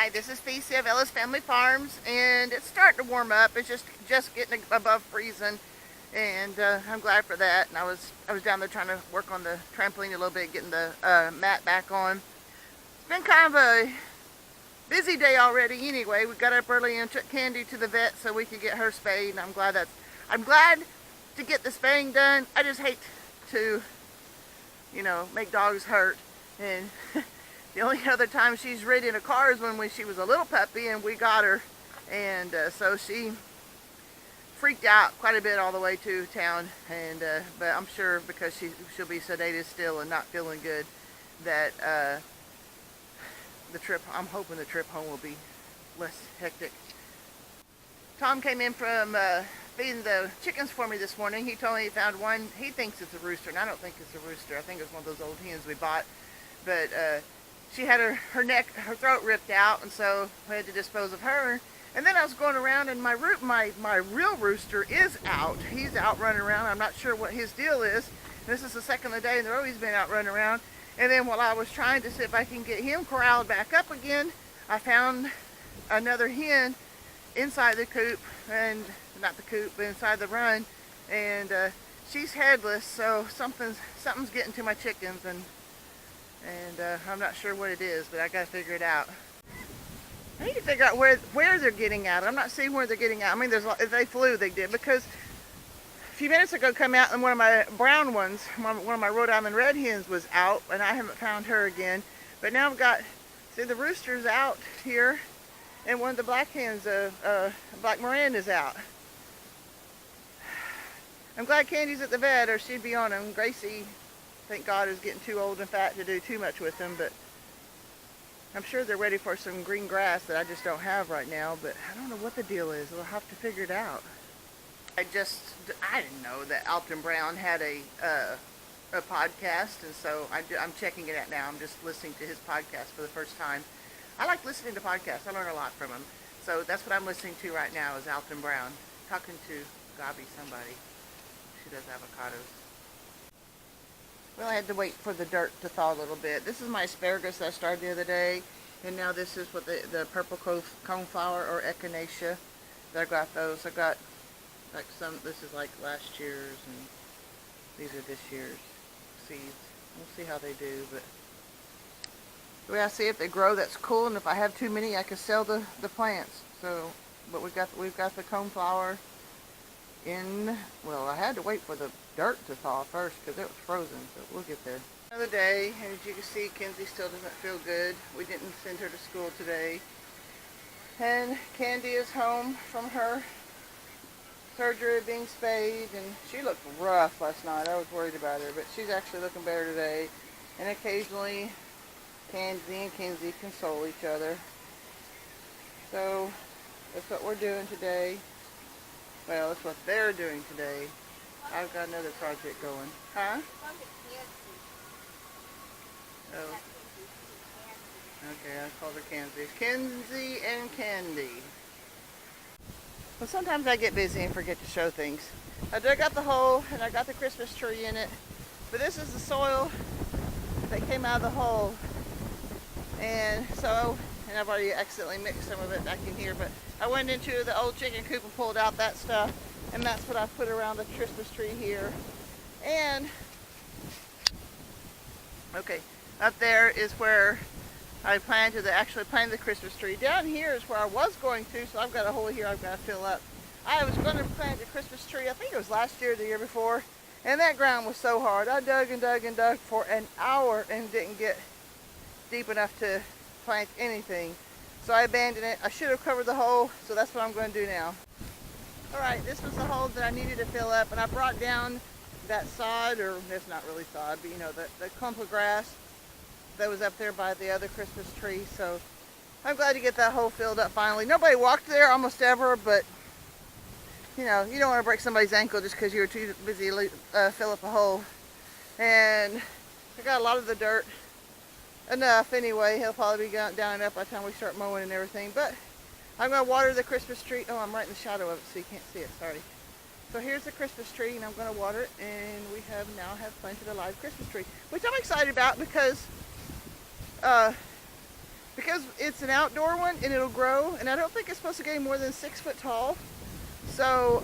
Hi, this is Stacy of Ellis Family Farms, and it's starting to warm up. It's just getting above freezing, and I'm glad for that. And I was down there trying to work on the trampoline a little bit, getting the mat back on. It's been kind of a busy day already. Anyway, we got up early and took Candy to the vet so we could get her spayed. And I'm glad to get the spaying done. I just hate to, make dogs hurt. And the only other time she's ridden in a car is when she was a little puppy and we got her. And so she freaked out quite a bit all the way to town. And but I'm sure because she'll be sedated still and not feeling good, that I'm hoping the trip home will be less hectic. Tom came in from feeding the chickens for me this morning. He told me he found one. He thinks it's a rooster, and I don't think it's a rooster. I think it's one of those old hens we bought. But she had her throat ripped out, and so we had to dispose of her. And then I was going around, and my real rooster is out. He's out running around. I'm not sure what his deal is. This is the second of the day, and they've always been out running around. And then while I was trying to see if I can get him corralled back up again, I found another hen inside the coop, and not the coop, but inside the run, and she's headless. So something's getting to my chickens, and I'm not sure what it is, but I gotta figure it out. I need to figure out where they're getting out. I'm not seeing where they're getting out. I mean, if they flew, they did, because a few minutes ago come out and one of my brown ones, one of my Rhode Island red hens was out, and I haven't found her again. But now I've got, see, the rooster's out here, and one of the black hens, Black Miranda's out. I'm glad Candy's at the vet, or she'd be on him. Gracie, thank God, is getting too old and fat to do too much with them, but I'm sure they're ready for some green grass that I just don't have right now, but I don't know what the deal is. We'll have to figure it out. I didn't know that Alton Brown had a podcast, and so I'm checking it out now. I'm just listening to his podcast for the first time. I like listening to podcasts. I learn a lot from him. So that's what I'm listening to right now, is Alton Brown talking to Gabi, somebody. She does avocados. Well, I had to wait for the dirt to thaw a little bit. This is my asparagus that I started the other day, and now this is what the purple coneflower, or echinacea. I got those. I got like some. This is like last year's, and these are this year's seeds. We'll see how they do, but the way I see it, if they grow, that's cool. And if I have too many, I can sell the plants. So, but we've got the coneflower in. Well, I had to wait for the dirt to thaw first because it was frozen, so we'll get there. Another day, and as you can see, Kenzie still doesn't feel good. We didn't send her to school today. And Candy is home from her surgery, being spayed, and she looked rough last night. I was worried about her, but she's actually looking better today. And occasionally, Candy and Kenzie console each other. So, that's what we're doing today. Well, that's what they're doing today. I've got another project going. Huh? Oh. Okay, I called her Kenzie. Kenzie and Candy. Well, sometimes I get busy and forget to show things. I dug out the hole, and I got the Christmas tree in it. But this is the soil that came out of the hole. And I've already accidentally mixed some of it back in here, but I went into the old chicken coop and pulled out that stuff, and that's what I put around the Christmas tree here. And, okay, up there is where I plan to actually plant the Christmas tree. Down here is where I was going to, so I've got a hole here I've got to fill up. I was going to plant the Christmas tree, I think it was last year or the year before, and that ground was so hard. I dug and dug and dug for an hour and didn't get deep enough to plant anything. So I abandoned it. I should have covered the hole, so that's what I'm going to do now. Alright, this was the hole that I needed to fill up, and I brought down that sod, or it's not really sod, but the clump of grass that was up there by the other Christmas tree. So I'm glad to get that hole filled up finally. Nobody walked there almost ever, but you don't want to break somebody's ankle just because you were too busy to fill up a hole. And I got a lot of the dirt. Enough anyway. He'll probably be down and up by the time we start mowing and everything. But I'm going to water the Christmas tree. Oh, I'm right in the shadow of it, so you can't see it. Sorry. So here's the Christmas tree, and I'm going to water it. And we now have planted a live Christmas tree, which I'm excited about because because it's an outdoor one and it'll grow, and I don't think it's supposed to get any more than 6 foot tall. So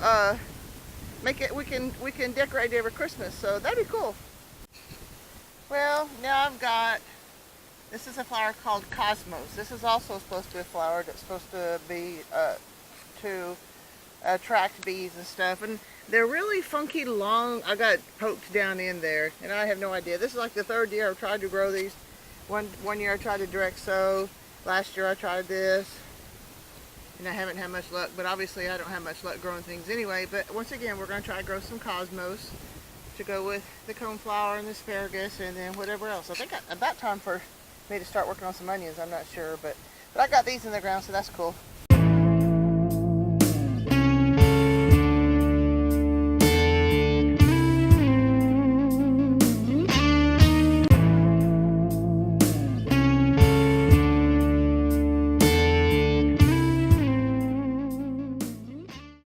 make it, we can decorate it over Christmas. So that'd be cool. Well, now I've got, this is a flower called Cosmos. This is also supposed to be a flower that's supposed to be to attract bees and stuff. And they're really funky long. I got poked down in there, and I have no idea. This is like the 3rd year I've tried to grow these. One year I tried to direct sow. Last year I tried this, and I haven't had much luck. But obviously I don't have much luck growing things anyway. But once again, we're going to try to grow some Cosmos to go with the coneflower and the asparagus, and then whatever else. I think about time for me to start working on some onions. I'm not sure, but I got these in the ground, so that's cool.